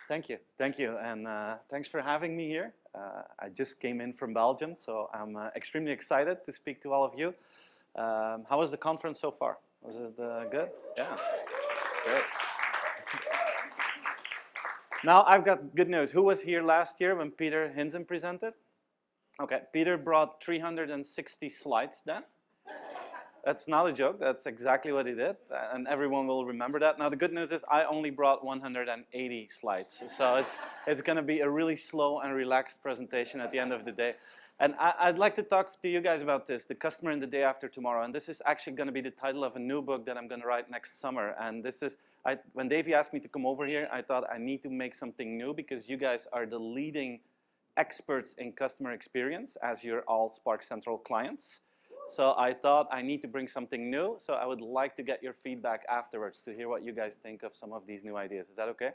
Thank you, and thanks for having me here. I just came in from Belgium, so I'm extremely excited to speak to all of you. How was the conference so far? Was it good? Yeah, great. Now I've got good news. Who was here last year when Peter Hinsen presented? Okay, Peter brought 360 slides then. That's not a joke, that's exactly what he did, and everyone will remember that. Now the good news is I only brought 180 slides, so it's going to be a really slow and relaxed presentation at the end of the day. And I'd like to talk to you guys about this, the customer in the day after tomorrow, and this is actually going to be the title of a new book that I'm going to write next summer. And this is, when Davey asked me to come over here, I thought I need to make something new because you guys are the leading experts in customer experience as you're all Sparkcentral clients. So I thought I need to bring something new, so I would like to get your feedback afterwards to hear what you guys think of some of these new ideas. Is that okay?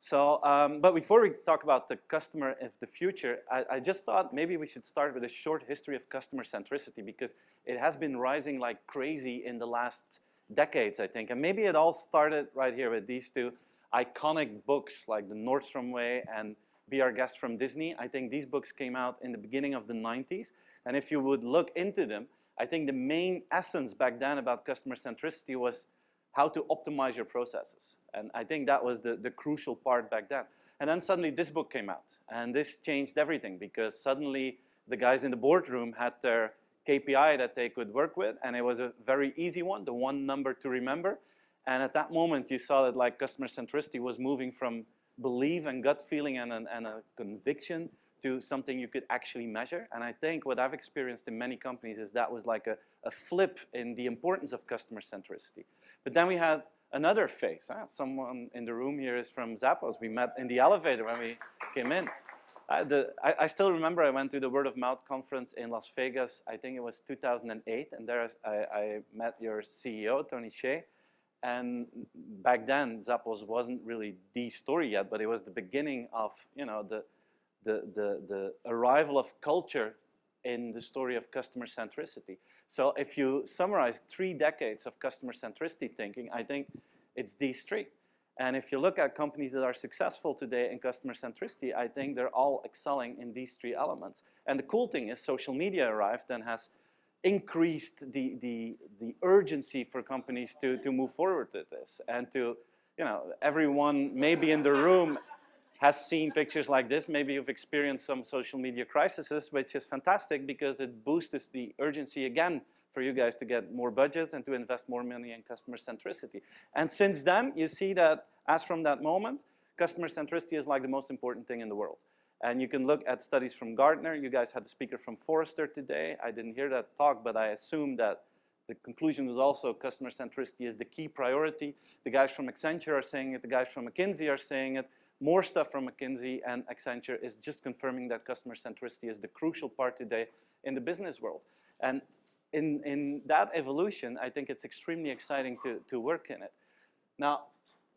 So, but before we talk about the customer of the future, I just thought maybe we should start with a short history of customer centricity because it has been rising like crazy in the last decades, I think. And maybe it all started right here with these two iconic books like The Nordstrom Way and Be Our Guest from Disney. I think these books came out in the beginning of the 90s. And if you would look into them, I think the main essence back then about customer centricity was how to optimize your processes. And I think that was the crucial part back then. And then suddenly this book came out. And this changed everything because suddenly the guys in the boardroom had their KPI that they could work with. And it was a very easy one, the one number to remember. And at that moment, you saw that like customer centricity was moving from belief and gut feeling and a conviction to something you could actually measure. And I think what I've experienced in many companies is that was like a flip in the importance of customer centricity. But then we had another phase. Someone in the room here is from Zappos. We met in the elevator when we came in. I still remember I went to the Word of Mouth conference in Las Vegas. I think it was 2008. And there I met your CEO, Tony Hsieh. And back then, Zappos wasn't really the story yet, but it was the beginning of, you know, the arrival of culture in the story of customer centricity. So if you summarize 3 decades of customer centricity thinking, I think it's these 3. And if you look at companies that are successful today in customer centricity, I think they're all excelling in these 3 elements. And the cool thing is social media arrived and has increased the urgency for companies to move forward with this. And to, you know, everyone maybe in the room has seen pictures like this. Maybe you've experienced some social media crises, which is fantastic because it boosts the urgency again for you guys to get more budgets and to invest more money in customer centricity. And since then, you see that as from that moment, customer centricity is like the most important thing in the world. And you can look at studies from Gartner. You guys had a speaker from Forrester today. I didn't hear that talk, but I assume that the conclusion was also customer centricity is the key priority. The guys from Accenture are saying it. The guys from McKinsey are saying it. More stuff from McKinsey and Accenture is just confirming that customer centricity is the crucial part today in the business world. And in that evolution, I think it's extremely exciting to work in it. Now,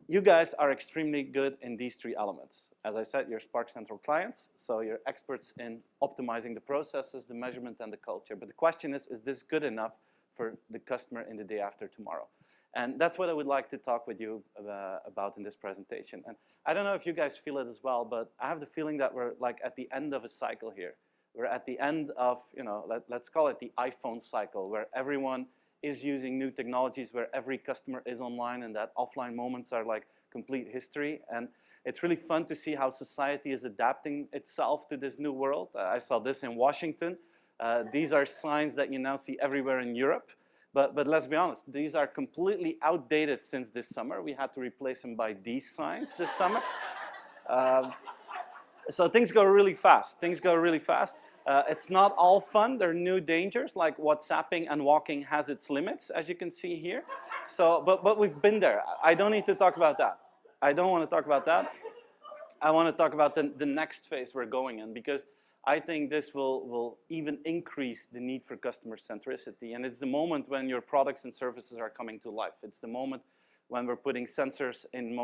you guys are extremely good in these 3 elements. As I said, you're Sparkcentral clients, so you're experts in optimizing the processes, the measurement, and the culture. But the question is this good enough for the customer in the day after tomorrow? And that's what I would like to talk with you about in this presentation. And I don't know if you guys feel it as well, but I have the feeling that we're like at the end of a cycle here. We're at the end of, you know, let's call it the iPhone cycle, where everyone is using new technologies, where every customer is online, and that offline moments are like complete history. And it's really fun to see how society is adapting itself to this new world. I saw this in Washington. These are signs that you now see everywhere in Europe. But let's be honest, these are completely outdated since this summer. We had to replace them by these signs this summer. So things go really fast. Things go really fast. It's not all fun. There are new dangers, like WhatsApping and walking has its limits, as you can see here. So, but we've been there. I don't need to talk about that. I don't want to talk about that. I want to talk about the next phase we're going in, because I think this will even increase the need for customer centricity. And it's the moment when your products and services are coming to life. It's the moment when we're putting sensors in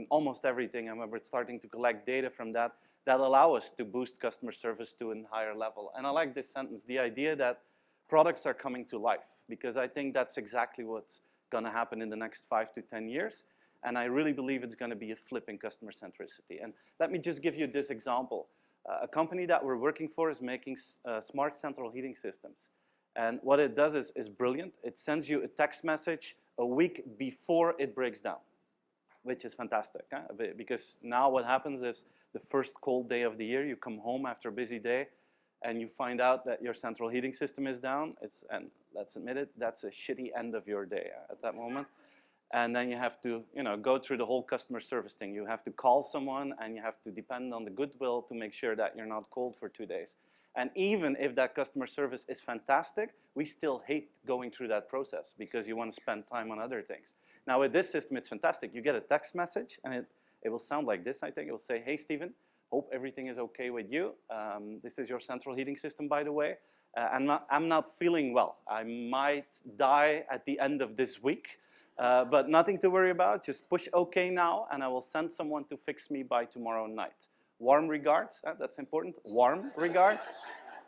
almost everything, and when we're starting to collect data from that allow us to boost customer service to a higher level. And I like this sentence, the idea that products are coming to life, because I think that's exactly what's going to happen in the next 5 to 10 years. And I really believe it's going to be a flip in customer centricity. And let me just give you this example. A company that we're working for is making smart central heating systems. And what it does is brilliant. It sends you a text message a week before it breaks down, which is fantastic. Because now what happens is the first cold day of the year, you come home after a busy day, and you find out that your central heating system is down. And let's admit it, that's a shitty end of your day at that moment. And then you have to, go through the whole customer service thing. You have to call someone, and you have to depend on the goodwill to make sure that you're not cold for 2 days. And even if that customer service is fantastic, we still hate going through that process because you want to spend time on other things. Now with this system, it's fantastic. You get a text message, and it will sound like this, I think. It will say, hey, Steven, hope everything is okay with you. This is your central heating system, by the way. I'm not feeling well. I might die at the end of this week. But nothing to worry about. Just push OK now, and I will send someone to fix me by tomorrow night. Warm regards, that's important. Warm regards,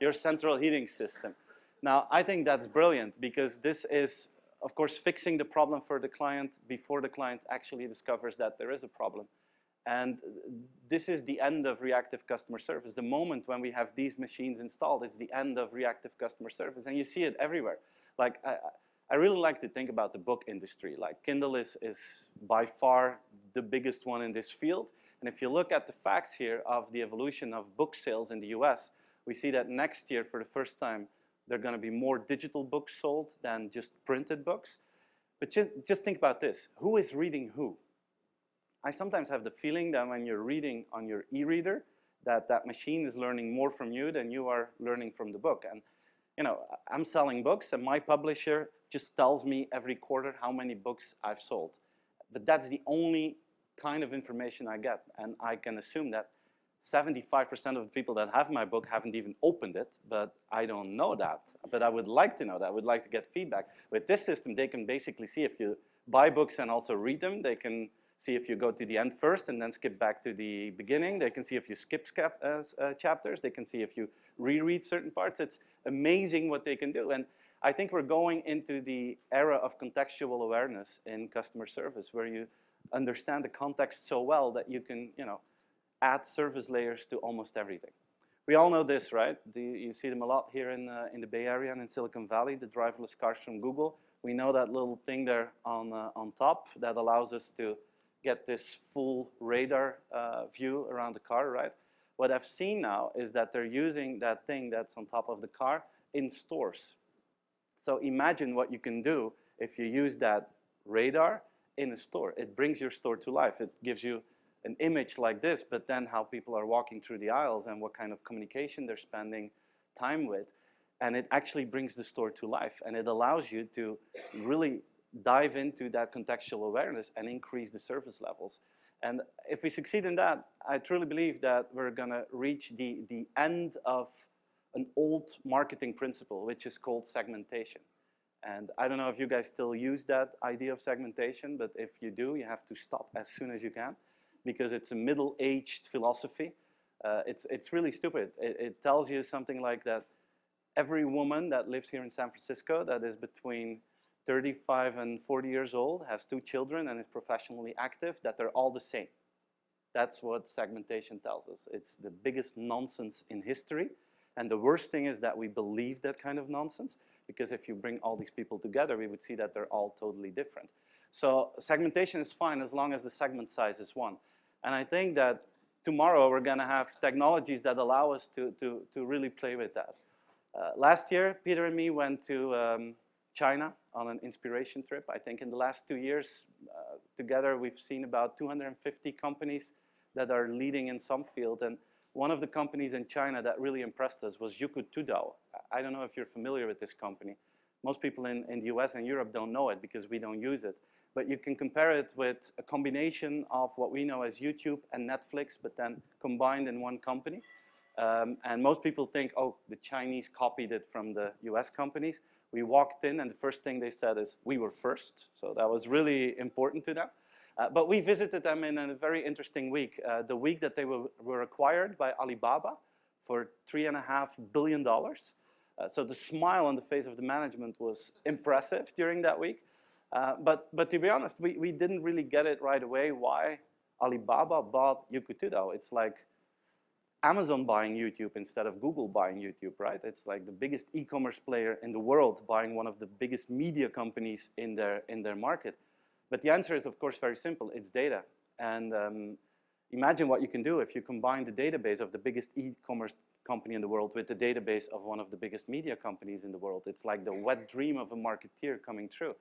your central heating system. Now, I think that's brilliant because this is, of course, fixing the problem for the client before the client actually discovers that there is a problem. And this is the end of reactive customer service. The moment when we have these machines installed, it's the end of reactive customer service. And you see it everywhere. Like, I really like to think about the book industry. Like Kindle is by far the biggest one in this field. And if you look at the facts here of the evolution of book sales in the US, we see that next year, for the first time, there are going to be more digital books sold than just printed books. But just think about this. Who is reading who? I sometimes have the feeling that when you're reading on your e-reader, that machine is learning more from you than you are learning from the book. And I'm selling books, and my publisher just tells me every quarter how many books I've sold. But that's the only kind of information I get, and I can assume that 75% of the people that have my book haven't even opened it, but I don't know that. But I would like to know that. I would like to get feedback. With this system, they can basically see if you buy books and also read them. They can see if you go to the end first and then skip back to the beginning. They can see if you skip chapters. They can see if you reread certain parts. It's amazing what they can do. And I think we're going into the era of contextual awareness in customer service, where you understand the context so well that you can, add service layers to almost everything. We all know this, right? You see them a lot here in the Bay Area and in Silicon Valley, the driverless cars from Google. We know that little thing there on top that allows us to get this full radar view around the car, right? What I've seen now is that they're using that thing that's on top of the car in stores. So imagine what you can do if you use that radar in a store. It brings your store to life. It gives you an image like this, but then how people are walking through the aisles and what kind of communication they're spending time with. And it actually brings the store to life. And it allows you to really dive into that contextual awareness and increase the service levels. And if we succeed in that, I truly believe that we're going to reach the end of an old marketing principle, which is called segmentation. And I don't know if you guys still use that idea of segmentation, but if you do, you have to stop as soon as you can, because it's a middle-aged philosophy. It's really stupid. It tells you something like that every woman that lives here in San Francisco that is between 35 and 40 years old, has 2 children, and is professionally active, that they're all the same. That's what segmentation tells us. It's the biggest nonsense in history. And the worst thing is that we believe that kind of nonsense, because if you bring all these people together, we would see that they're all totally different. So segmentation is fine as long as the segment size is 1. And I think that tomorrow we're going to have technologies that allow us to really play with that. Last year, Peter and me went to China on an inspiration trip. I think in the last 2 years, together we've seen about 250 companies that are leading in some field. And one of the companies in China that really impressed us was Youku Tudao. I don't know if you're familiar with this company. Most people in the US and Europe don't know it because we don't use it. But you can compare it with a combination of what we know as YouTube and Netflix, but then combined in one company. And most people think, oh, the Chinese copied it from the US companies. We walked in, and the first thing they said is, we were first. So that was really important to them. But we visited them in a very interesting week, the week that they were acquired by Alibaba for $3.5 billion. So the smile on the face of the management was impressive during that week. But to be honest, we didn't really get it right away why Alibaba bought Youku. It's like Amazon buying YouTube instead of Google buying YouTube, right? It's like the biggest e-commerce player in the world buying one of the biggest media companies in their market. But the answer is, of course, very simple. It's data. And imagine what you can do if you combine the database of the biggest e-commerce company in the world with the database of one of the biggest media companies in the world. It's like the wet dream of a marketeer coming true,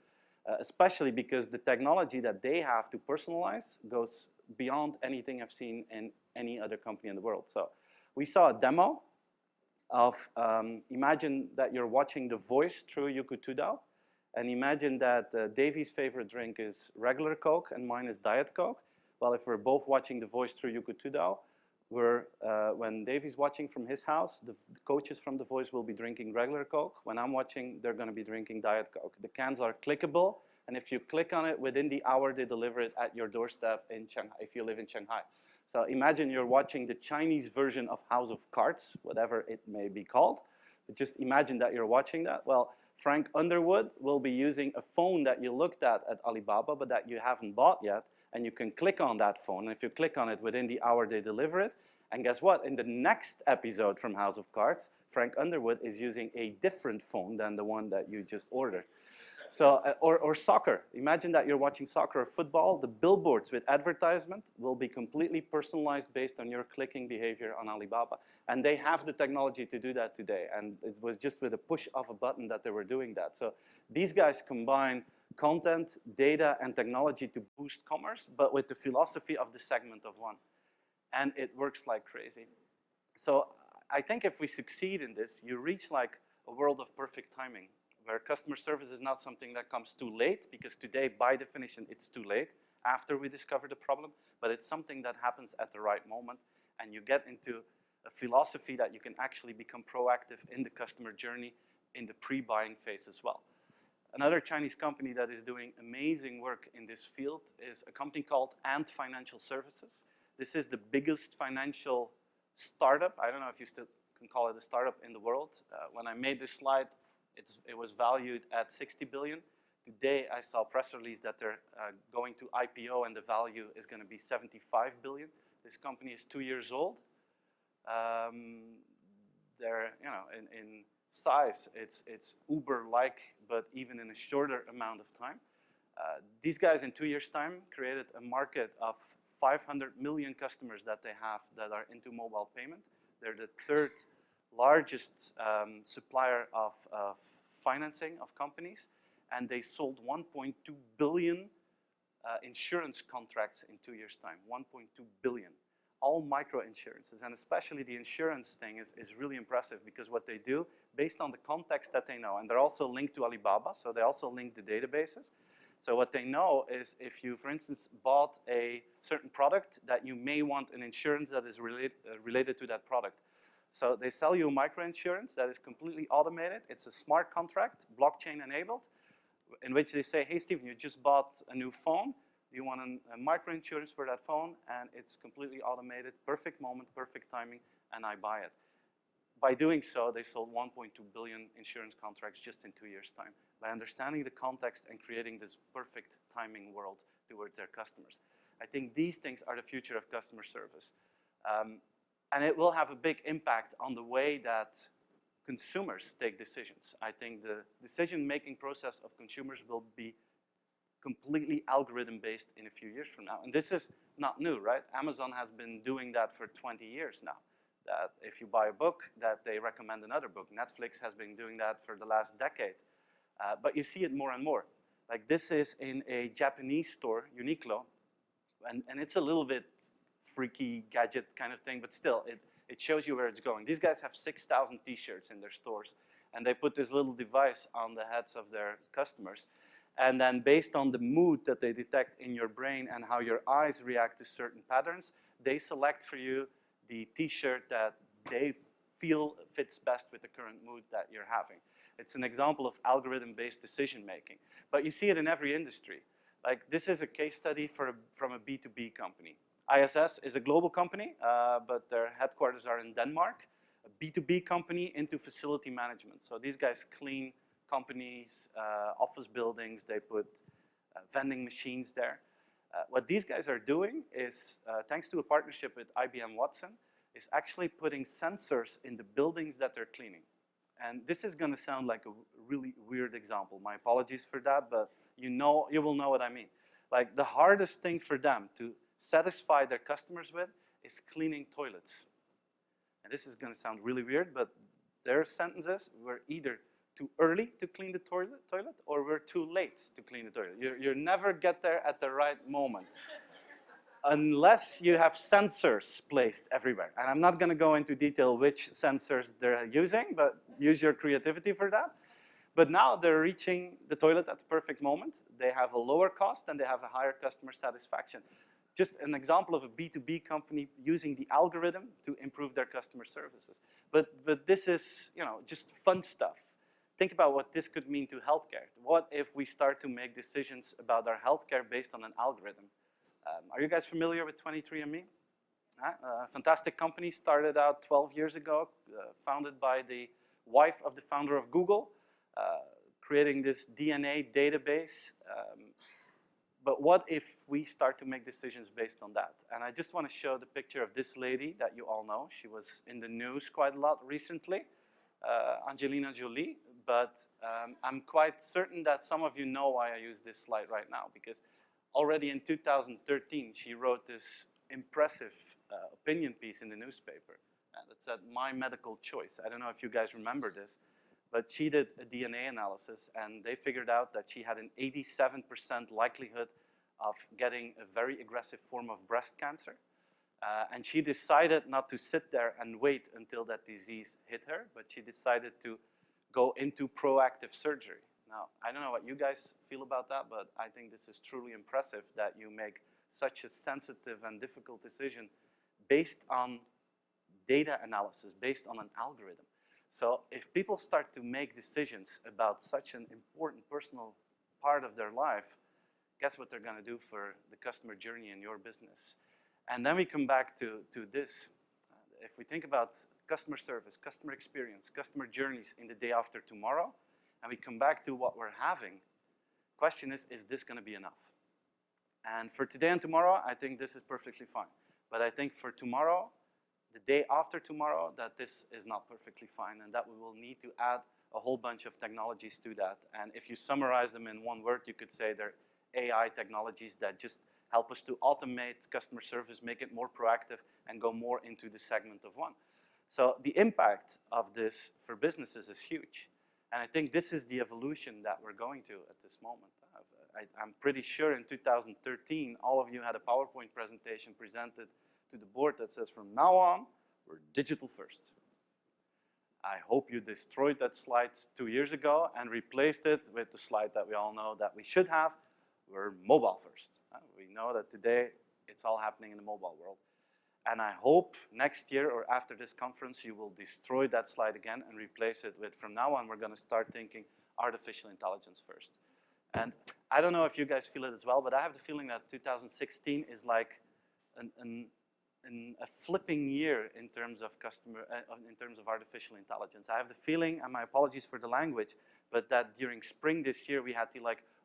especially because the technology that they have to personalize goes beyond anything I've seen in any other company in the world. So we saw a demo of, imagine that you're watching The Voice through Youku, and imagine that Davy's favorite drink is regular Coke and mine is Diet Coke. Well, if we're both watching The Voice through Youku, when Davy's watching from his house, the coaches from The Voice will be drinking regular Coke. When I'm watching, they're going to be drinking Diet Coke. The cans are clickable, and if you click on it, within the hour, they deliver it at your doorstep in Shanghai, if you live in Shanghai. So imagine you're watching the Chinese version of House of Cards, whatever it may be called. But just imagine that you're watching that. Well, Frank Underwood will be using a phone that you looked at Alibaba, but that you haven't bought yet, and you can click on that phone. And if you click on it, within the hour, they deliver it. And guess what? In the next episode from House of Cards, Frank Underwood is using a different phone than the one that you just ordered. So, or soccer. Imagine that you're watching soccer or football. The billboards with advertisement will be completely personalized based on your clicking behavior on Alibaba. And they have the technology to do that today. And it was just with a push of a button that they were doing that. So these guys combine content, data, and technology to boost commerce, but with the philosophy of the segment of one. And it works like crazy. So I think if we succeed in this, you reach like a world of perfect timing, where customer service is not something that comes too late, because today, by definition, it's too late after we discover the problem, but it's something that happens at the right moment, and you get into a philosophy that you can actually become proactive in the customer journey in the pre-buying phase as well. Another Chinese company that is doing amazing work in this field is a company called Ant Financial Services. This is the biggest financial startup. I don't know if you still can call it a startup in the world. When I made this slide, it was valued at 60 billion. Today, I saw a press release that they're going to IPO and the value is going to be 75 billion. This company is 2 years old. They're, you know, in size, it's Uber-like, but even in a shorter amount of time. These guys, in 2 years' time, created a market of 500 million customers that they have that are into mobile payment. They're the third largest supplier of financing of companies, and they sold 1.2 billion insurance contracts in 2 years' time. 1.2 billion. All micro insurances, and especially the insurance thing is really impressive, because what they do, based on the context that they know, and they're also linked to Alibaba, so they also link the databases. So what they know is if you, for instance, bought a certain product, that you may want an insurance that is related to that product. So they sell you a microinsurance that is completely automated. It's a smart contract, blockchain enabled, in which they say, hey, Steven, you just bought a new phone. Do you want a microinsurance for that phone? And it's completely automated, perfect moment, perfect timing, and I buy it. By doing so, they sold 1.2 billion insurance contracts just in 2 years' time, by understanding the context and creating this perfect timing world towards their customers. I think these things are the future of customer service. And it will have a big impact on the way that consumers take decisions. I think the decision-making process of consumers will be completely algorithm-based in a few years from now. And this is not new, right? Amazon has been doing that for 20 years now. That if you buy a book, that they recommend another book. Netflix has been doing that for the last decade. But you see it more and more. Like this is in a Japanese store, Uniqlo, and it's a little bit freaky gadget kind of thing, but still, it shows you where it's going. These guys have 6,000 t-shirts in their stores, and they put this little device on the heads of their customers. And then based on the mood that they detect in your brain and how your eyes react to certain patterns, they select for you the t-shirt that they feel fits best with the current mood that you're having. It's an example of algorithm-based decision-making. But you see it in every industry. Like this is a case study from a B2B company. ISS is a global company, but their headquarters are in Denmark. A B2B company into facility management. So these guys clean companies, office buildings. They put vending machines there. What these guys are doing is, thanks to a partnership with IBM Watson, is actually putting sensors in the buildings that they're cleaning. And this is going to sound like a really weird example. My apologies for that, but you will know what I mean. Like, the hardest thing for them to satisfy their customers with is cleaning toilets. And this is going to sound really weird, but their sentences were either too early to clean the toilet or we're too late to clean the toilet. You never get there at the right moment unless you have sensors placed everywhere. And I'm not going to go into detail which sensors they're using, but use your creativity for that. But now they're reaching the toilet at the perfect moment. They have a lower cost and they have a higher customer satisfaction. Just an example of a B2B company using the algorithm to improve their customer services. But this is, just fun stuff. Think about what this could mean to healthcare. What if we start to make decisions about our healthcare based on an algorithm? Are you guys familiar with 23andMe? A fantastic company, started out 12 years ago, founded by the wife of the founder of Google, creating this DNA database. But what if we start to make decisions based on that? And I just want to show the picture of this lady that you all know. She was in the news quite a lot recently, Angelina Jolie. But I'm quite certain that some of you know why I use this slide right now, because already in 2013, she wrote this impressive opinion piece in the newspaper that said, "My medical choice." I don't know if you guys remember this, but she did a DNA analysis, and they figured out that she had an 87% likelihood of getting a very aggressive form of breast cancer. And she decided not to sit there and wait until that disease hit her, but she decided to go into proactive surgery. Now, I don't know what you guys feel about that, but I think this is truly impressive that you make such a sensitive and difficult decision based on data analysis, based on an algorithm. So if people start to make decisions about such an important personal part of their life, guess what they're going to do for the customer journey in your business? And then we come back to this. If we think about customer service, customer experience, customer journeys in the day after tomorrow, and we come back to what we're having, question is this going to be enough? And for today and tomorrow, I think this is perfectly fine. But I think for tomorrow, the day after tomorrow, that this is not perfectly fine, and that we will need to add a whole bunch of technologies to that. And if you summarize them in one word, you could say they're AI technologies that just help us to automate customer service, make it more proactive, and go more into the segment of one. So the impact of this for businesses is huge. And I think this is the evolution that we're going to at this moment. I'm pretty sure in 2013, all of you had a PowerPoint presentation presented to the board that says, from now on, we're digital first. I hope you destroyed that slide 2 years ago and replaced it with the slide that we all know that we should have. We're mobile first. We know that today it's all happening in the mobile world. And I hope next year or after this conference, you will destroy that slide again and replace it with, from now on, we're going to start thinking artificial intelligence first. And I don't know if you guys feel it as well, but I have the feeling that 2016 is like a flipping year in terms of artificial intelligence. I have the feeling, and my apologies for the language, but that during spring this year, we had the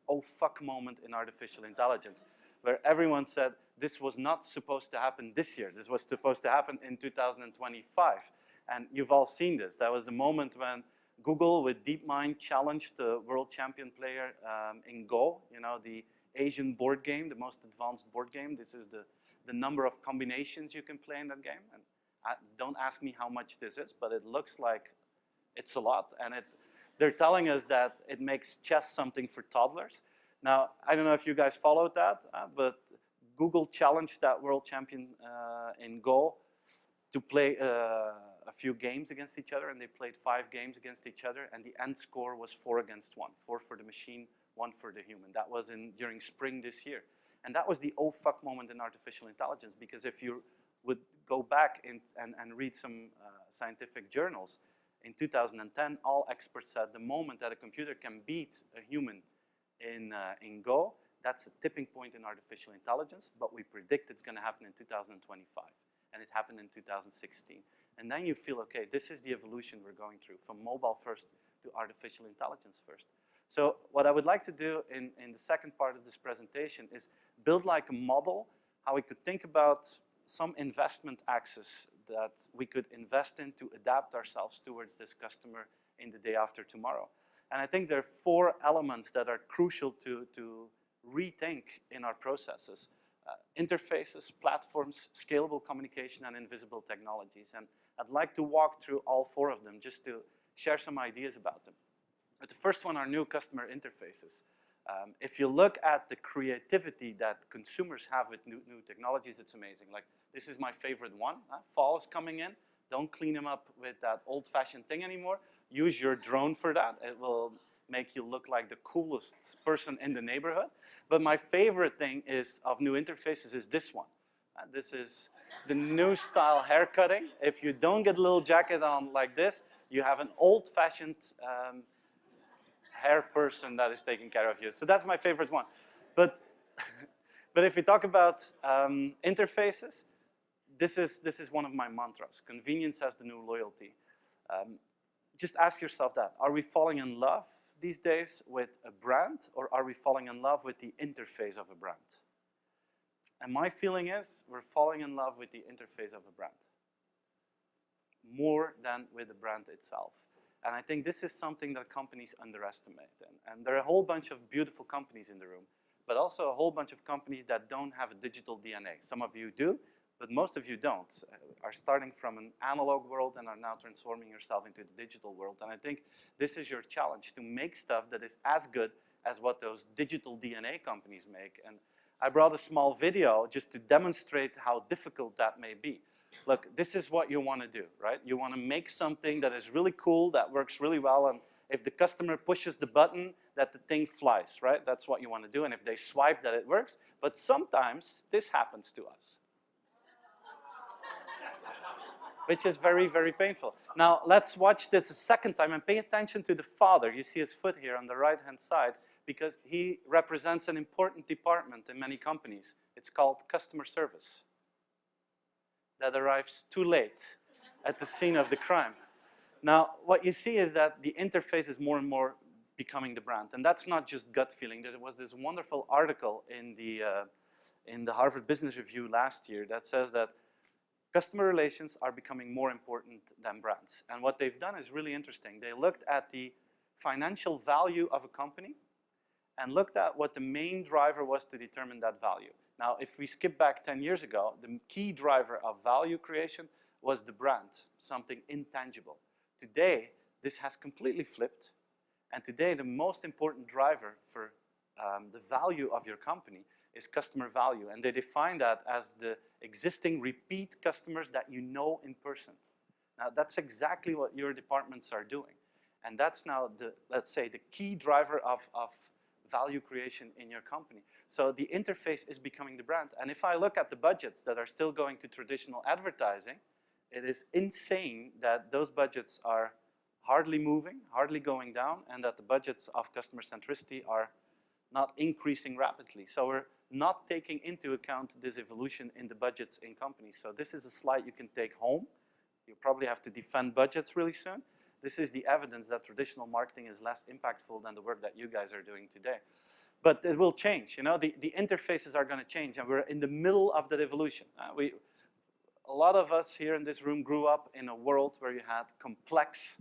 oh fuck moment in artificial intelligence, where everyone said this was not supposed to happen this year. This was supposed to happen in 2025. And you've all seen this. That was the moment when Google with DeepMind challenged the world champion player in Go, the Asian board game, the most advanced board game. This is the number of combinations you can play in that game. And don't ask me how much this is, but it looks like it's a lot. And they're telling us that it makes chess something for toddlers. Now, I don't know if you guys followed that, but Google challenged that world champion in Go to play a few games against each other, and they played 5 games against each other, and the end score was 4 against 1. 4 for the machine, 1 for the human. That was during spring this year. And that was the oh fuck moment in artificial intelligence, because if you would go back and read some scientific journals, in 2010, all experts said the moment that a computer can beat a human in Go, that's a tipping point in artificial intelligence, but we predict it's going to happen in 2025. And it happened in 2016. And then you feel, okay, this is the evolution we're going through, from mobile first to artificial intelligence first. So what I would like to do in the second part of this presentation is build like a model, how we could think about some investment axis that we could invest in to adapt ourselves towards this customer in the day after tomorrow. And I think there are 4 elements that are crucial to rethink in our processes. Interfaces, platforms, scalable communication, and invisible technologies. And I'd like to walk through all 4 of them just to share some ideas about them. But the first one are new customer interfaces. If you look at the creativity that consumers have with new technologies, it's amazing. Like, this is my favorite one. Fall is coming in. Don't clean them up with that old-fashioned thing anymore. Use your drone for that. It will make you look like the coolest person in the neighborhood. But my favorite thing of new interfaces is this one. This is the new style haircutting. If you don't get a little jacket on like this, you have an old-fashioned hair person that is taking care of you. So that's my favorite one. But if we talk about interfaces, this is one of my mantras. Convenience as the new loyalty. Just ask yourself that. Are we falling in love these days with a brand, or are we falling in love with the interface of a brand? And my feeling is we're falling in love with the interface of a brand more than with the brand itself. And I think this is something that companies underestimate. And there are a whole bunch of beautiful companies in the room, but also a whole bunch of companies that don't have a digital DNA. Some of you do, but most of you don't, are starting from an analog world and are now transforming yourself into the digital world. And I think this is your challenge, to make stuff that is as good as what those digital DNA companies make. And I brought a small video just to demonstrate how difficult that may be. Look, this is what you want to do, right? You want to make something that is really cool, that works really well, and if the customer pushes the button, that the thing flies, right? That's what you want to do, and if they swipe, that it works. But sometimes this happens to us, which is very, very painful. Now, let's watch this a second time and pay attention to the father. You see his foot here on the right-hand side, because he represents an important department in many companies. It's called customer service. That arrives too late at the scene of the crime. Now, what you see is that the interface is more and more becoming the brand. And that's not just gut feeling. There was this wonderful article in the Harvard Business Review last year that says that customer relations are becoming more important than brands. And what they've done is really interesting. They looked at the financial value of a company and looked at what the main driver was to determine that value. Now, if we skip back 10 years ago, the key driver of value creation was the brand, something intangible. Today, this has completely flipped. And today, the most important driver for the value of your company is customer value. And they define that as the existing repeat customers that you know in person. Now, that's exactly what your departments are doing. And that's now, let's say, the key driver of value creation in your company. So the interface is becoming the brand. And if I look at the budgets that are still going to traditional advertising, it is insane that those budgets are hardly moving, hardly going down, and that the budgets of customer centricity are not increasing rapidly. So we're not taking into account this evolution in the budgets in companies. So this is a slide you can take home. You probably have to defend budgets really soon. This is the evidence that traditional marketing is less impactful than the work that you guys are doing today. But it will change, you know, the interfaces are going to change, and we're in the middle of that evolution. A lot of us here in this room grew up in a world where you had complex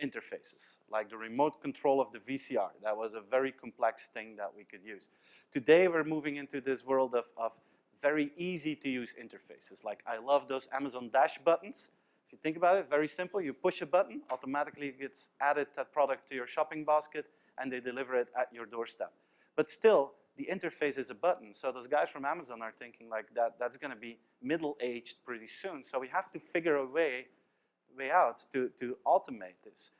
interfaces, like the remote control of the VCR. That was a very complex thing that we could use. Today, we're moving into this world of very easy to use interfaces. Like, I love those Amazon Dash buttons. If you think about it, very simple. You push a button, automatically it gets added that product to your shopping basket, and they deliver it at your doorstep. But still, the interface is a button. So those guys from Amazon are thinking like that's going to be middle-aged pretty soon. So we have to figure a way out to automate this.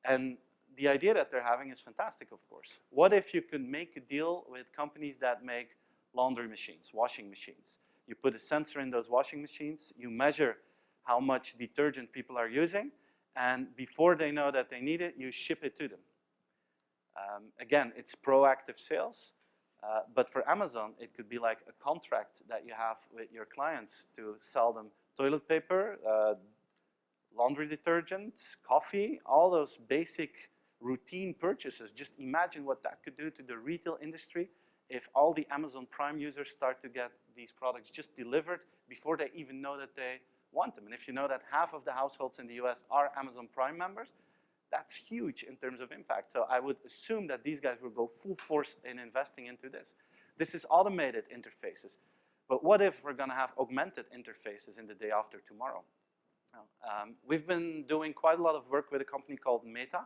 And the idea that they're having is fantastic, of course. What if you could make a deal with companies that make laundry machines, washing machines? You put a sensor in those washing machines, you measure how much detergent people are using, and before they know that they need it, you ship it to them. Again, it's proactive sales, but for Amazon, it could be like a contract that you have with your clients to sell them toilet paper, laundry detergent, coffee, all those basic routine purchases. Just imagine what that could do to the retail industry if all the Amazon Prime users start to get these products just delivered before they even know that they want them. And if you know that half of the households in the US are Amazon Prime members, that's huge in terms of impact. So I would assume that these guys will go full force in investing into this. This is automated interfaces. But what if we're going to have augmented interfaces in the day after tomorrow? We've been doing quite a lot of work with a company called Meta.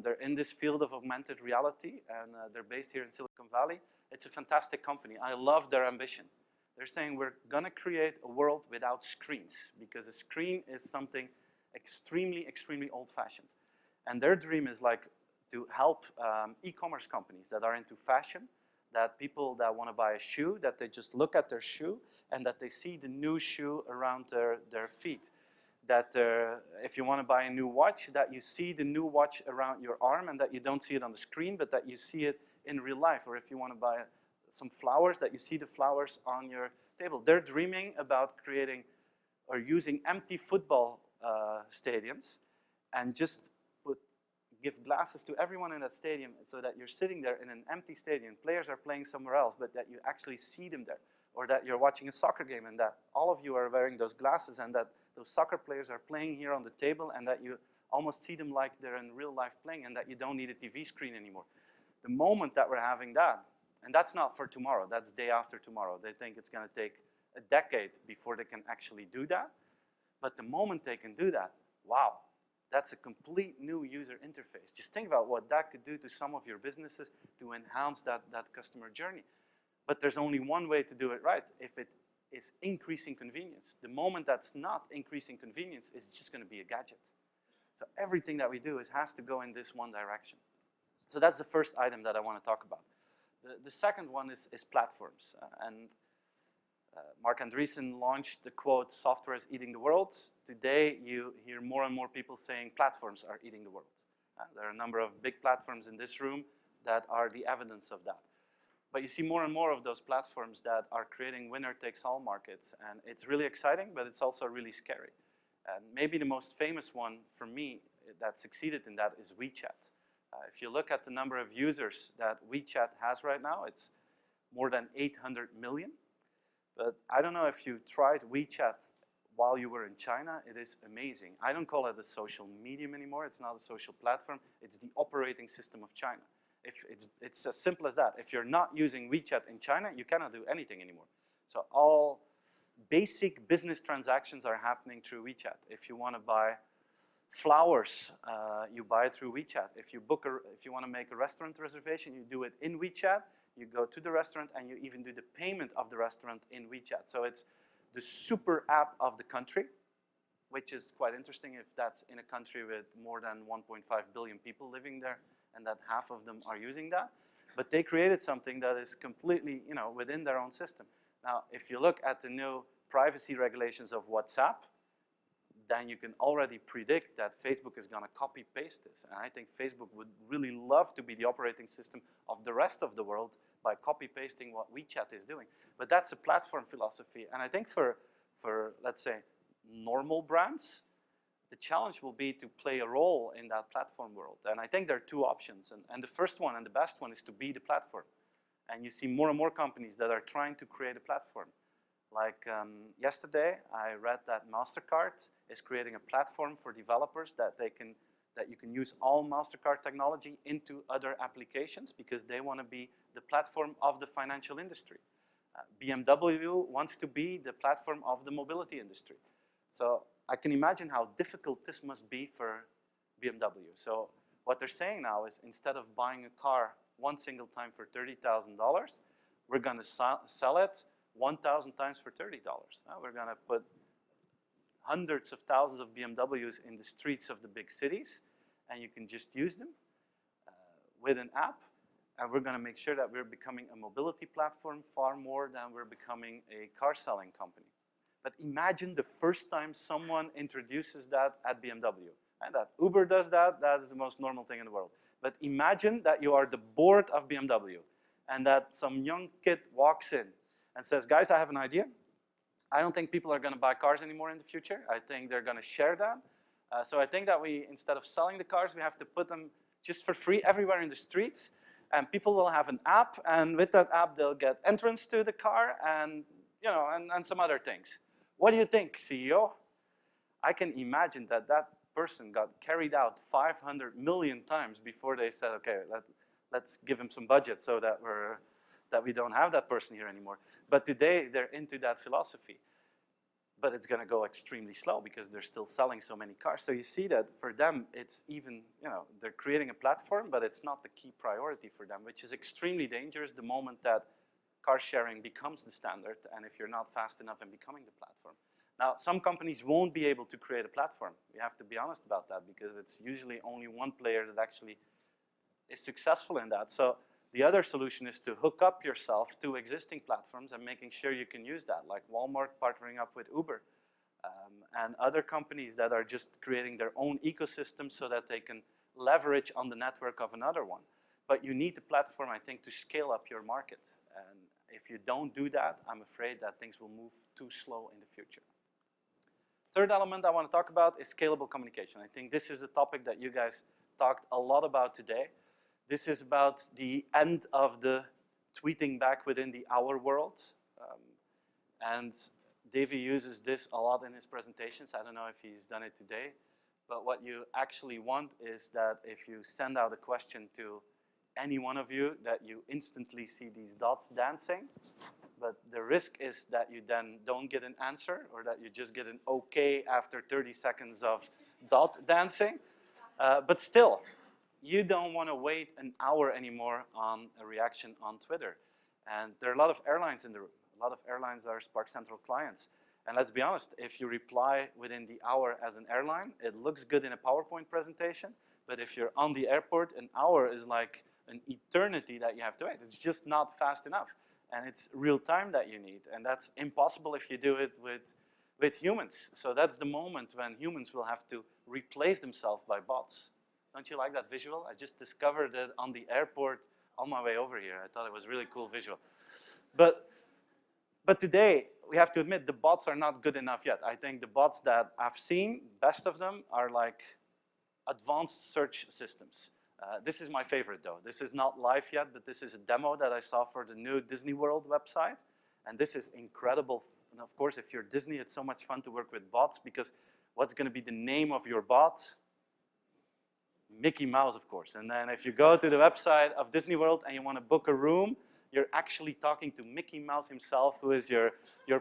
They're in this field of augmented reality, and they're based here in Silicon Valley. It's a fantastic company. I love their ambition. They're saying we're going to create a world without screens, because a screen is something extremely, extremely old-fashioned. And their dream is like to help e-commerce companies that are into fashion, that people that want to buy a shoe, that they just look at their shoe and that they see the new shoe around their feet. That if you want to buy a new watch, that you see the new watch around your arm and that you don't see it on the screen, but that you see it in real life. Or if you want to buy some flowers, that you see the flowers on your table. They're dreaming about creating or using empty football stadiums and just give glasses to everyone in that stadium so that you're sitting there in an empty stadium. Players are playing somewhere else, but that you actually see them there. Or that you're watching a soccer game and that all of you are wearing those glasses and that those soccer players are playing here on the table and that you almost see them like they're in real life playing and that you don't need a TV screen anymore. The moment that we're having that, and that's not for tomorrow, that's day after tomorrow. They think it's going to take a decade before they can actually do that. But the moment they can do that, wow, that's a complete new user interface. Just think about what that could do to some of your businesses to enhance that customer journey. But there's only one way to do it right, if it is increasing convenience. The moment that's not increasing convenience, it's just going to be a gadget. So everything that we do has to go in this one direction. So that's the first item that I want to talk about. The second one is platforms. Mark Andreessen launched the quote, "Software is eating the world." Today, you hear more and more people saying platforms are eating the world. There are a number of big platforms in this room that are the evidence of that. But you see more and more of those platforms that are creating winner-takes-all markets. And it's really exciting, but it's also really scary. And maybe the most famous one for me that succeeded in that is WeChat. If you look at the number of users that WeChat has right now, it's more than 800 million. But I don't know if you tried WeChat while you were in China. It is amazing. I don't call it a social medium anymore. It's not a social platform. It's the operating system of China. It's as simple as that. If you're not using WeChat in China, you cannot do anything anymore. So all basic business transactions are happening through WeChat. If you want to buy flowers, you buy it through WeChat. If you want to make a restaurant reservation, you do it in WeChat. You go to the restaurant and you even do the payment of the restaurant in WeChat. So it's the super app of the country, which is quite interesting if that's in a country with more than 1.5 billion people living there and that half of them are using that. But they created something that is completely, within their own system. Now, if you look at the new privacy regulations of WhatsApp, then you can already predict that Facebook is going to copy-paste this. And I think Facebook would really love to be the operating system of the rest of the world by copy-pasting what WeChat is doing. But that's a platform philosophy. And I think for let's say, normal brands, the challenge will be to play a role in that platform world. And I think there are two options. And the first one and the best one is to be the platform. And you see more and more companies that are trying to create a platform. Like yesterday, I read that MasterCard is creating a platform for developers that you can use all MasterCard technology into other applications because they want to be the platform of the financial industry. BMW wants to be the platform of the mobility industry. So I can imagine how difficult this must be for BMW. So what they're saying now is instead of buying a car one single time for $30,000, we're going to sell it 1,000 times for $30. We're going to put hundreds of thousands of BMWs in the streets of the big cities, and you can just use them with an app. And we're going to make sure that we're becoming a mobility platform far more than we're becoming a car selling company. But imagine the first time someone introduces that at BMW. And that Uber does that, that is the most normal thing in the world. But imagine that you are the board of BMW and that some young kid walks in and says, guys, I have an idea. I don't think people are going to buy cars anymore in the future. I think they're going to share that. So I think that instead of selling the cars, we have to put them just for free everywhere in the streets. And people will have an app, and with that app, they'll get entrance to the car and, you know, and some other things. What do you think, CEO? I can imagine that that person got carried out 500 million times before they said, okay, let's give him some budget so that we don't have that person here anymore. But today, they're into that philosophy. But it's going to go extremely slow because they're still selling so many cars. So you see that for them, it's even, you know, they're creating a platform, but it's not the key priority for them, which is extremely dangerous the moment that car sharing becomes the standard, and if you're not fast enough in becoming the platform. Now, some companies won't be able to create a platform. We have to be honest about that because it's usually only one player that actually is successful in that. So the other solution is to hook up yourself to existing platforms and making sure you can use that, like Walmart partnering up with Uber, and other companies that are just creating their own ecosystem so that they can leverage on the network of another one. But you need the platform, I think, to scale up your market. And if you don't do that, I'm afraid that things will move too slow in the future. Third element I want to talk about is scalable communication. I think this is a topic that you guys talked a lot about today. This is about the end of the tweeting back within the hour world. And Davey uses this a lot in his presentations. I don't know if he's done it today. But what you actually want is that if you send out a question to any one of you, that you instantly see these dots dancing. But the risk is that you then don't get an answer, or that you just get an okay after 30 seconds of dot dancing. But still, you don't want to wait an hour anymore on a reaction on Twitter. And there are a lot of airlines in the room. A lot of airlines are Sparkcentral clients. And let's be honest, if you reply within the hour as an airline, it looks good in a PowerPoint presentation. But if you're on the airport, an hour is like an eternity that you have to wait. It's just not fast enough. And it's real time that you need. And that's impossible if you do it with humans. So that's the moment when humans will have to replace themselves by bots. Don't you like that visual? I just discovered it on the airport on my way over here. I thought it was a really cool visual. But today, we have to admit, the bots are not good enough yet. I think the bots that I've seen, best of them, are like advanced search systems. This is my favorite, though. This is not live yet, but this is a demo that I saw for the new Disney World website. And this is incredible. And of course, if you're Disney, it's so much fun to work with bots, because what's going to be the name of your bot? Mickey Mouse, of course. And then if you go to the website of Disney World and you want to book a room, you're actually talking to Mickey Mouse himself, who is your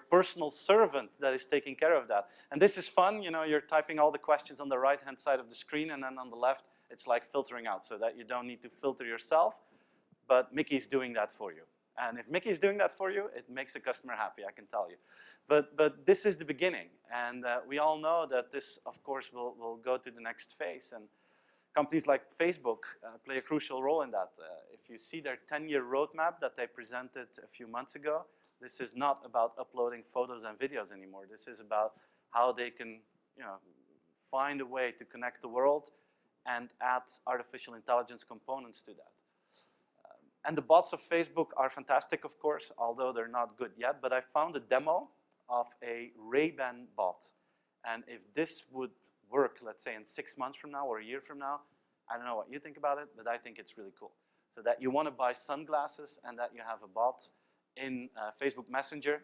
personal servant that is taking care of that. And this is fun. You know, you're typing all the questions on the right-hand side of the screen, and then on the left, it's like filtering out, so that you don't need to filter yourself, but Mickey's doing that for you. And if Mickey's doing that for you, it makes the customer happy, I can tell you. But this is the beginning, and we all know that this, of course, will go to the next phase. And companies like Facebook play a crucial role in that. If you see their 10-year roadmap that they presented a few months ago, this is not about uploading photos and videos anymore. This is about how they can, you know, find a way to connect the world and add artificial intelligence components to that. And the bots of Facebook are fantastic, of course, although they're not good yet. But I found a demo of a Ray-Ban bot. And if this would work, let's say in 6 months from now or a year from now, I don't know what you think about it, but I think it's really cool. So that you want to buy sunglasses and that you have a bot in Facebook Messenger,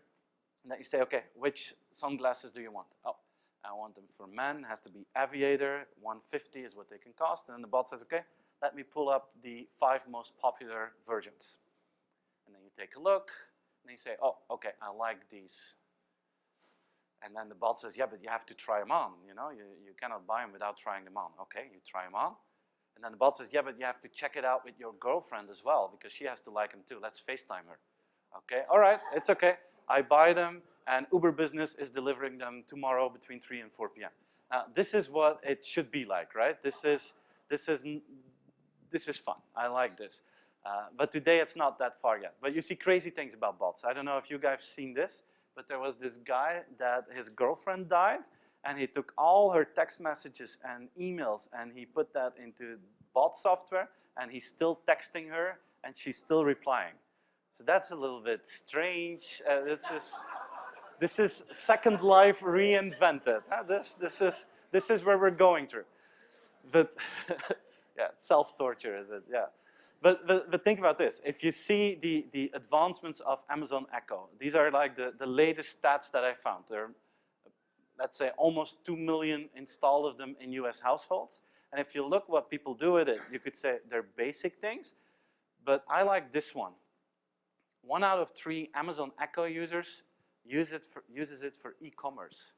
and that you say, okay, which sunglasses do you want? Oh, I want them for men, has to be aviator, 150 is what they can cost. And then the bot says, okay, let me pull up the 5 most popular versions. And then you take a look, and you say, oh, okay, I like these. And then the bot says, yeah, but you have to try them on. You know, you cannot buy them without trying them on. Okay, you try them on. And then the bot says, yeah, but you have to check it out with your girlfriend as well, because she has to like them too. Let's FaceTime her. Okay, all right, it's okay. I buy them, and Uber Business is delivering them tomorrow between 3 and 4 p.m. Now, this is what it should be like, right? This is fun. I like this. But today, it's not that far yet. But you see crazy things about bots. I don't know if you guys have seen this, but there was this guy that his girlfriend died, and he took all her text messages and emails, and he put that into bot software, and he's still texting her, and she's still replying. So that's a little bit strange. This is Second Life reinvented. This is where we're going through. But Yeah, self-torture is it, yeah. But think about this. If you see the advancements of Amazon Echo, these are like the latest stats that I found. There are, let's say, almost 2 million installed of them in US households. And if you look what people do with it, you could say they're basic things, but I like this one. 1 out of 3 Amazon Echo users uses it for e-commerce.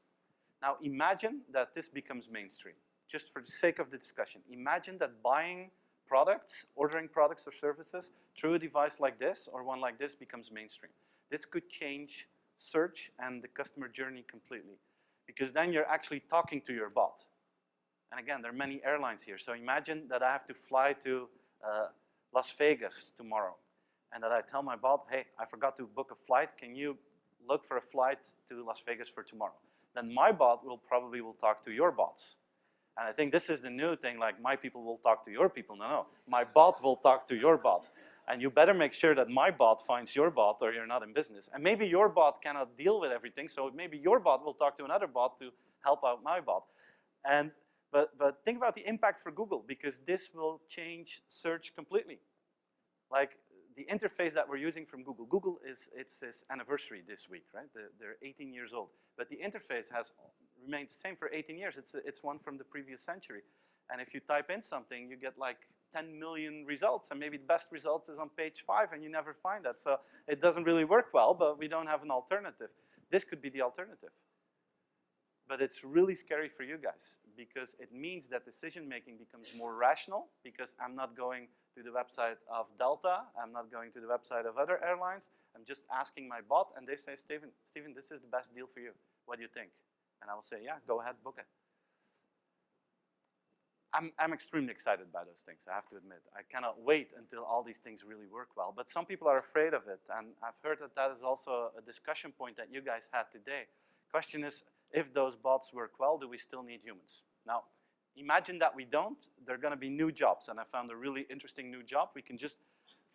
Now imagine that this becomes mainstream, just for the sake of the discussion. Imagine that buying products, ordering products or services through a device like this or one like this becomes mainstream. This could change search and the customer journey completely, because then you're actually talking to your bot. And again, there are many airlines here, so imagine that I have to fly to Las Vegas tomorrow, and that I tell my bot, hey, I forgot to book a flight, can you look for a flight to Las Vegas for tomorrow? Then my bot will probably talk to your bots. And I think this is the new thing, like my people will talk to your people. No, my bot will talk to your bot. And you better make sure that my bot finds your bot or you're not in business. And maybe your bot cannot deal with everything, so maybe your bot will talk to another bot to help out my bot. But think about the impact for Google, because this will change search completely. Like the interface that we're using from Google. Google it's its anniversary this week, right? They're 18 years old. But the interface has remained the same for 18 years. It's one from the previous century. And if you type in something, you get like 10 million results, and maybe the best results is on page 5, and you never find that. So it doesn't really work well, but we don't have an alternative. This could be the alternative. But it's really scary for you guys, because it means that decision-making becomes more rational, because I'm not going to the website of Delta, I'm not going to the website of other airlines, I'm just asking my bot, and they say, Steven, this is the best deal for you. What do you think? And I will say, yeah, go ahead, book it. I'm extremely excited by those things, I have to admit. I cannot wait until all these things really work well. But some people are afraid of it, and I've heard that that is also a discussion point that you guys had today. Question is, if those bots work well, do we still need humans? Now, imagine that we don't. There are going to be new jobs, and I found a really interesting new job. We can just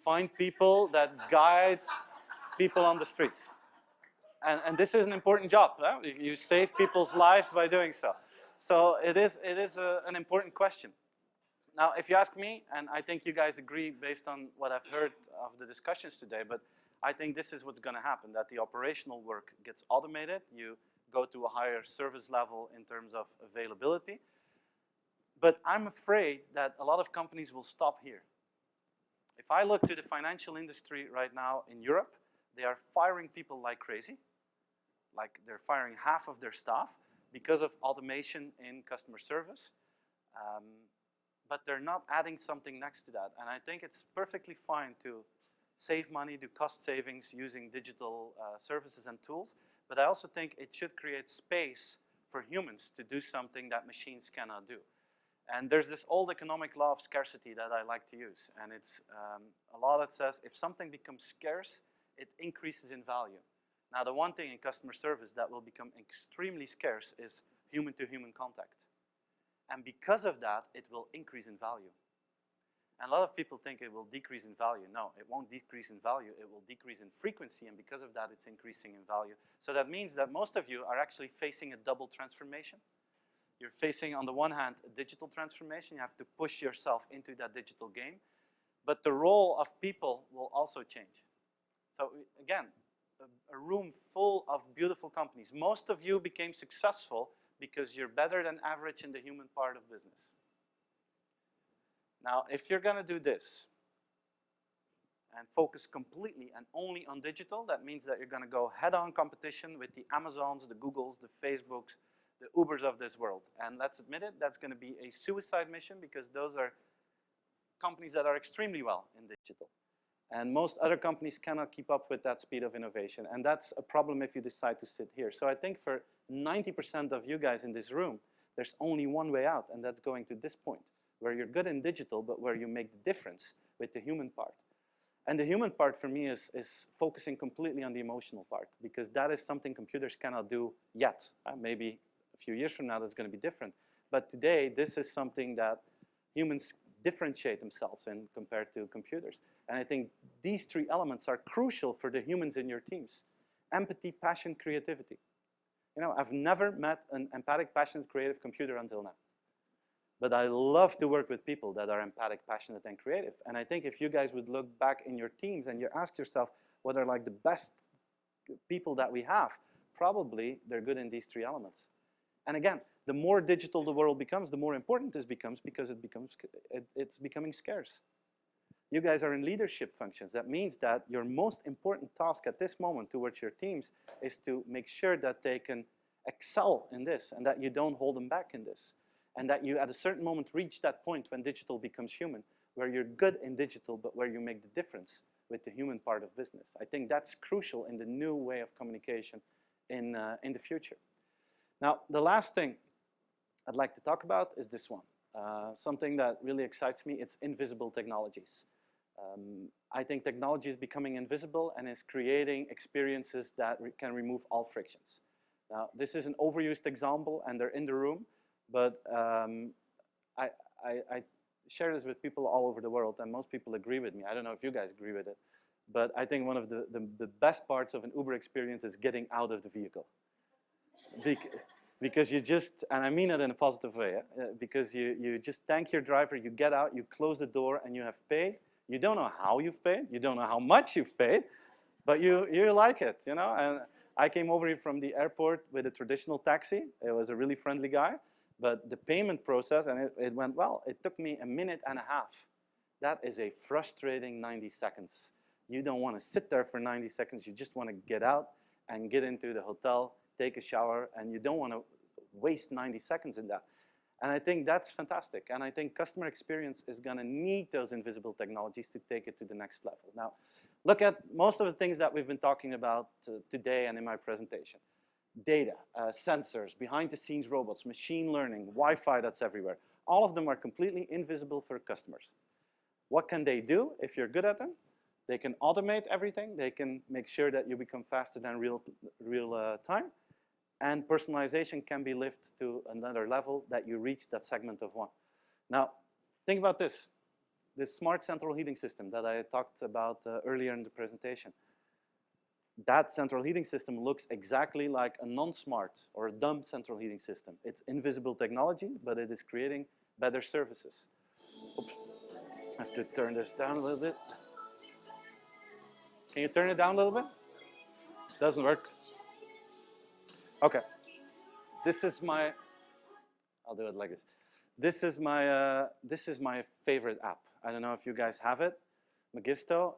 find people that guide people on the streets. And this is an important job. Huh? You save people's lives by doing so. So it is an important question. Now, if you ask me, and I think you guys agree based on what I've heard of the discussions today, but I think this is what's going to happen, that the operational work gets automated. You go to a higher service level in terms of availability. But I'm afraid that a lot of companies will stop here. If I look to the financial industry right now in Europe, they are firing people like crazy. Like they're firing half of their staff because of automation in customer service. But they're not adding something next to that. And I think it's perfectly fine to save money, do cost savings using digital services and tools. But I also think it should create space for humans to do something that machines cannot do. And there's this old economic law of scarcity that I like to use. And it's a law that says if something becomes scarce, it increases in value. Now, the one thing in customer service that will become extremely scarce is human-to-human contact. And because of that, it will increase in value. And a lot of people think it will decrease in value. No, it won't decrease in value. It will decrease in frequency, and because of that, it's increasing in value. So that means that most of you are actually facing a double transformation. You're facing, on the one hand, a digital transformation. You have to push yourself into that digital game. But the role of people will also change. So again, a room full of beautiful companies. Most of you became successful because you're better than average in the human part of business. Now, if you're going to do this and focus completely and only on digital, that means that you're going to go head-on competition with the Amazons, the Googles, the Facebooks, the Ubers of this world. And let's admit it, that's going to be a suicide mission, because those are companies that are extremely well in digital. And most other companies cannot keep up with that speed of innovation. And that's a problem if you decide to sit here. So I think for 90% of you guys in this room, there's only one way out, and that's going to this point, where you're good in digital, but where you make the difference with the human part. And the human part for me is focusing completely on the emotional part, because that is something computers cannot do yet. Maybe a few years from now that's going to be different. But today, this is something that humans differentiate themselves in compared to computers. And I think these 3 elements are crucial for the humans in your teams. Empathy, passion, creativity. You know, I've never met an empathic, passionate, creative computer until now. But I love to work with people that are empathic, passionate, and creative. And I think if you guys would look back in your teams and you ask yourself what are like the best people that we have, probably they're good in these three elements. And again, the more digital the world becomes, the more important this becomes because it's becoming scarce. You guys are in leadership functions. That means that your most important task at this moment towards your teams is to make sure that they can excel in this and that you don't hold them back in this. And that you, at a certain moment, reach that point when digital becomes human, where you're good in digital, but where you make the difference with the human part of business. I think that's crucial in the new way of communication in the future. Now, the last thing I'd like to talk about is this one. Something that really excites me, it's invisible technologies. I think technology is becoming invisible and is creating experiences that can remove all frictions. Now, this is an overused example, and they're in the room. But I share this with people all over the world, and most people agree with me. I don't know if you guys agree with it. But I think one of the best parts of an Uber experience is getting out of the vehicle. Because you just, and I mean it in a positive way, because you just thank your driver, you get out, you close the door, and you have paid. You don't know how you've paid. You don't know how much you've paid. But you like it, you know? And I came over here from the airport with a traditional taxi. It was a really friendly guy. But the payment process, and it went well. It took me 1.5 minutes. That is a frustrating 90 seconds. You don't want to sit there for 90 seconds. You just want to get out and get into the hotel, take a shower, and you don't want to waste 90 seconds in that. And I think that's fantastic. And I think customer experience is going to need those invisible technologies to take it to the next level. Now, look at most of the things that we've been talking about today and in my presentation. Data, sensors, behind-the-scenes robots, machine learning, Wi-Fi that's everywhere. All of them are completely invisible for customers. What can they do if you're good at them? They can automate everything. They can make sure that you become faster than real time. And personalization can be lifted to another level that you reach that segment of one. Now, think about this. This smart central heating system that I talked about earlier in the presentation. That central heating system looks exactly like a non-smart or a dumb central heating system. It's invisible technology, but it is creating better services. Oops. I have to turn this down a little bit. Can you turn it down a little bit? Doesn't work. Okay. This is my, I'll do it like this. This is my favorite app. I don't know if you guys have it. Magisto.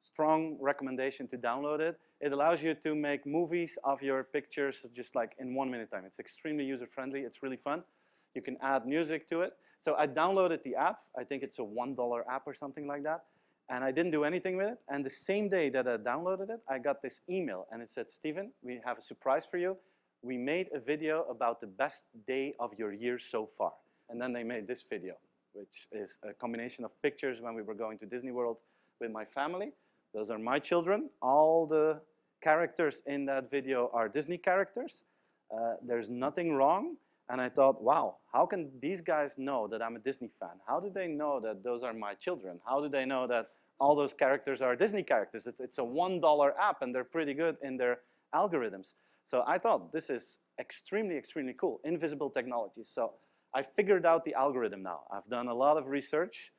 Strong recommendation to download it. It allows you to make movies of your pictures just like in 1 minute time. It's extremely user-friendly. It's really fun. You can add music to it. So I downloaded the app. I think it's a $1 app or something like that. And I didn't do anything with it. And the same day that I downloaded it, I got this email. And it said, Steven, we have a surprise for you. We made a video about the best day of your year so far. And then they made this video, which is a combination of pictures when we were going to Disney World with my family. Those are my children. All the characters in that video are Disney characters. There's nothing wrong. And I thought, wow, how can these guys know that I'm a Disney fan? How do they know that those are my children? How do they know that all those characters are Disney characters? It's a $1 app, and they're pretty good in their algorithms. So I thought, this is extremely, extremely cool. Invisible technology. So I figured out the algorithm now. I've done a lot of research.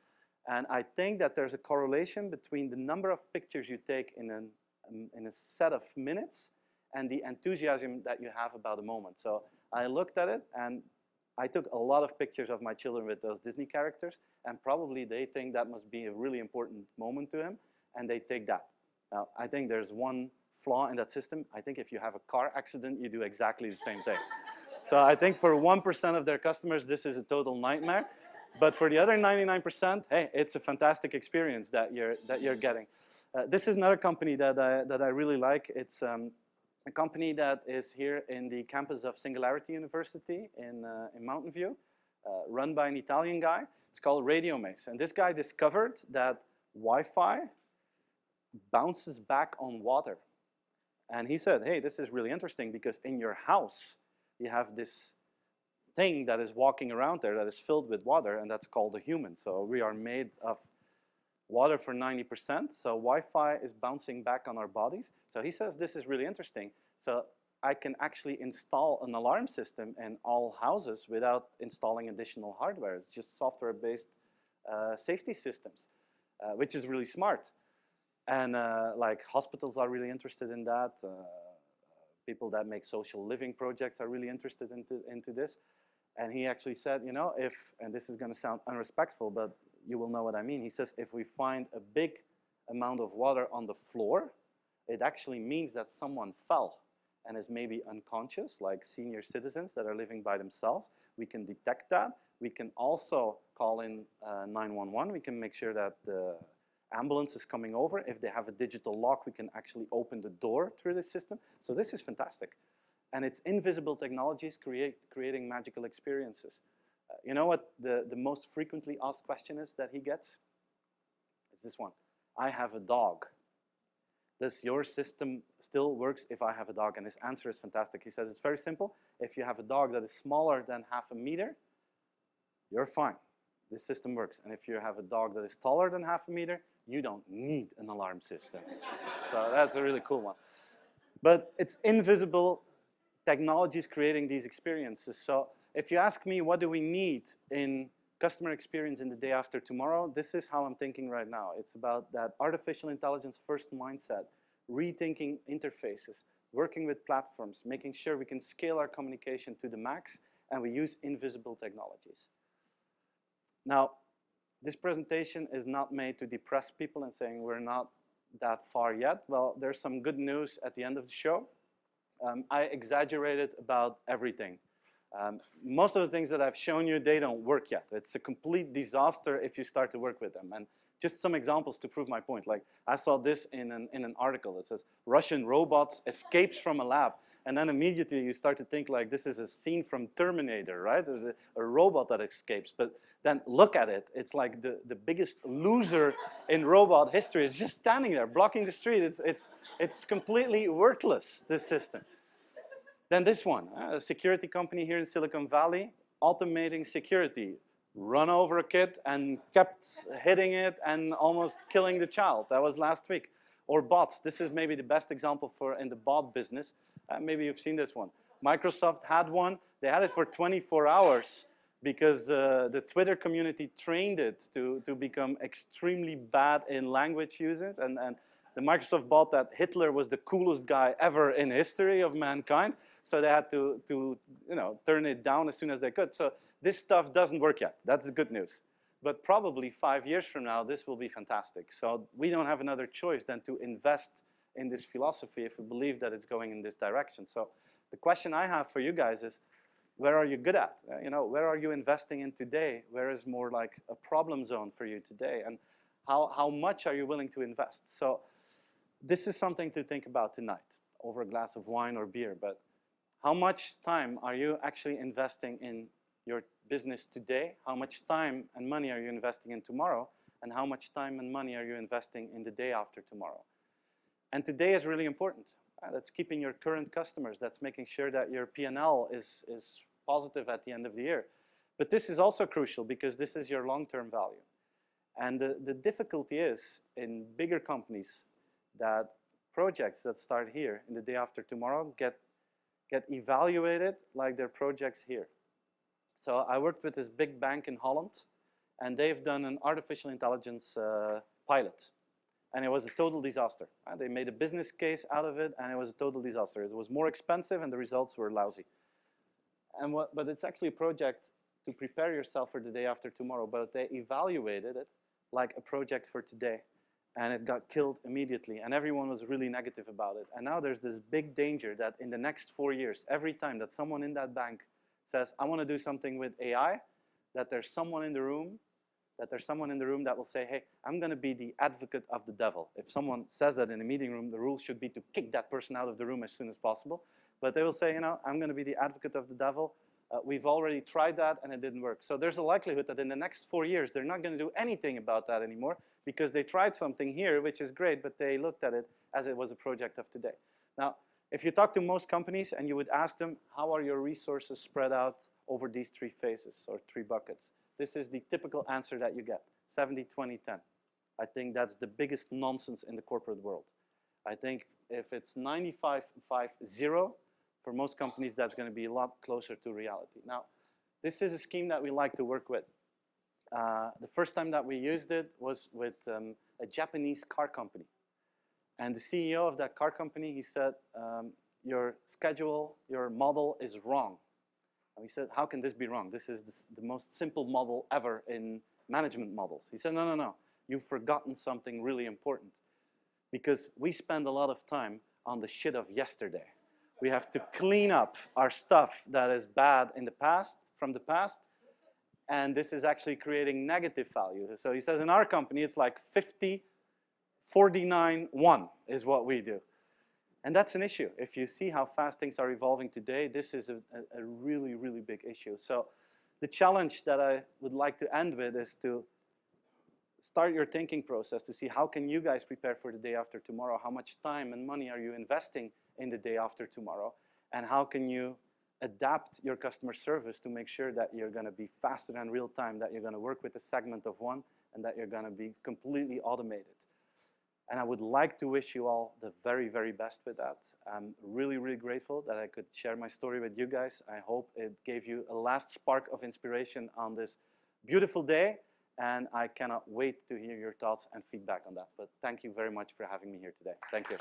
And I think that there's a correlation between the number of pictures you take in a set of minutes and the enthusiasm that you have about a moment. So I looked at it, and I took a lot of pictures of my children with those Disney characters, and probably they think that must be a really important moment to them, and they take that. Now, I think there's one flaw in that system. I think if you have a car accident, you do exactly the same thing. So I think for 1% of their customers, this is a total nightmare. But for the other 99%, hey, it's a fantastic experience that you're getting. This is another company that I really like. It's a company that is here in the campus of Singularity University in Mountain View, run by an Italian guy. It's called Radio Maze. And this guy discovered that Wi-Fi bounces back on water. And he said, hey, this is really interesting because in your house, you have this thing that is walking around there that is filled with water, and that's called a human. So we are made of water for 90%, so Wi-Fi is bouncing back on our bodies. So he says this is really interesting. So I can actually install an alarm system in all houses without installing additional hardware. It's just software-based safety systems, which is really smart. And like hospitals are really interested in that. People that make social living projects are really interested into this. And he actually said, you know, if, and this is going to sound unrespectful, but you will know what I mean. He says, if we find a big amount of water on the floor, it actually means that someone fell and is maybe unconscious, like senior citizens that are living by themselves. We can detect that. We can also call in 911. We can make sure that the ambulance is coming over. If they have a digital lock, we can actually open the door through the system. So this is fantastic. And it's invisible technologies creating magical experiences. You know what the most frequently asked question is that he gets? It's this one. I have a dog. Does your system still works if I have a dog? And his answer is fantastic. He says it's very simple. If you have a dog that is smaller than 0.5 meter, you're fine. This system works. And if you have a dog that is taller than 0.5 meter, you don't need an alarm system. So that's a really cool one. But it's invisible technologies creating these experiences. So if you ask me, what do we need in customer experience in the day after tomorrow, this is how I'm thinking right now. It's about that artificial intelligence first mindset, rethinking interfaces, working with platforms, making sure we can scale our communication to the max, and we use invisible technologies. Now, this presentation is not made to depress people and saying we're not that far yet. Well, there's some good news at the end of the show. I exaggerated about everything. Most of the things that I've shown you, they don't work yet. It's a complete disaster if you start to work with them. And just some examples to prove my point. Like I saw this in an article. It says, Russian robots escapes from a lab. And then immediately you start to think like this is a scene from Terminator, right? There's a robot that escapes. But then look at it. It's like the biggest loser in robot history is just standing there, blocking the street. It's completely worthless, this system. Then this one, a security company here in Silicon Valley, automating security. Run over a kid and kept hitting it and almost killing the child. That was last week. Or bots. This is maybe the best example in the bot business. Maybe you've seen this one. Microsoft had one. They had it for 24 hours because the Twitter community trained it to become extremely bad in language uses. And the Microsoft bot that Hitler was the coolest guy ever in history of mankind. So they had to turn it down as soon as they could. So this stuff doesn't work yet. That's the good news. But probably 5 years from now, this will be fantastic. So we don't have another choice than to invest in this philosophy if we believe that it's going in this direction. So the question I have for you guys is, where are you good at? Where are you investing in today? Where is more like a problem zone for you today? And how much are you willing to invest? So this is something to think about tonight over a glass of wine or beer. But how much time are you actually investing in your business today? How much time and money are you investing in tomorrow? And how much time and money are you investing in the day after tomorrow? And today is really important. That's keeping your current customers. That's making sure that your P&L is positive at the end of the year. But this is also crucial because this is your long-term value. And the difficulty is in bigger companies that projects that start here in the day after tomorrow get evaluated like their projects here. So I worked with this big bank in Holland, and they've done an artificial intelligence pilot. And it was a total disaster. They made a business case out of it, and it was a total disaster. It was more expensive, and the results were lousy. But it's actually a project to prepare yourself for the day after tomorrow, but they evaluated it like a project for today. And it got killed immediately, and everyone was really negative about it. And now there's this big danger that in the next 4 years, every time that someone in that bank says, I want to do something with AI, that there's someone in the room that will say, hey, I'm going to be the advocate of the devil. If someone says that in a meeting room, the rule should be to kick that person out of the room as soon as possible. But they will say, I'm going to be the advocate of the devil. We've already tried that, and it didn't work. So there's a likelihood that in the next 4 years, they're not going to do anything about that anymore because they tried something here, which is great, but they looked at it as it was a project of today. Now, if you talk to most companies and you would ask them, how are your resources spread out over these 3 phases or 3 buckets? This is the typical answer that you get, 70, 20, 10. I think that's the biggest nonsense in the corporate world. I think if it's 95, 5, 0, For most companies, that's going to be a lot closer to reality. Now, this is a scheme that we like to work with. The first time that we used it was with a Japanese car company. And the CEO of that car company, he said, your schedule, your model is wrong. And we said, how can this be wrong? This is the most simple model ever in management models. He said, no, no, no. You've forgotten something really important. Because we spend a lot of time on the shit of yesterday. We have to clean up our stuff that is bad in the past, from the past, and this is actually creating negative value. So he says in our company, it's like 50, 49, 1 is what we do. And that's an issue. If you see how fast things are evolving today, this is a really, really big issue. So the challenge that I would like to end with is to start your thinking process to see how can you guys prepare for the day after tomorrow? How much time and money are you investing in the day after tomorrow? And how can you adapt your customer service to make sure that you're going to be faster than real time, that you're going to work with a segment of one, and that you're going to be completely automated. And I would like to wish you all the very, very best with that. I'm really, really grateful that I could share my story with you guys. I hope it gave you a last spark of inspiration on this beautiful day. And I cannot wait to hear your thoughts and feedback on that. But thank you very much for having me here today. Thank you.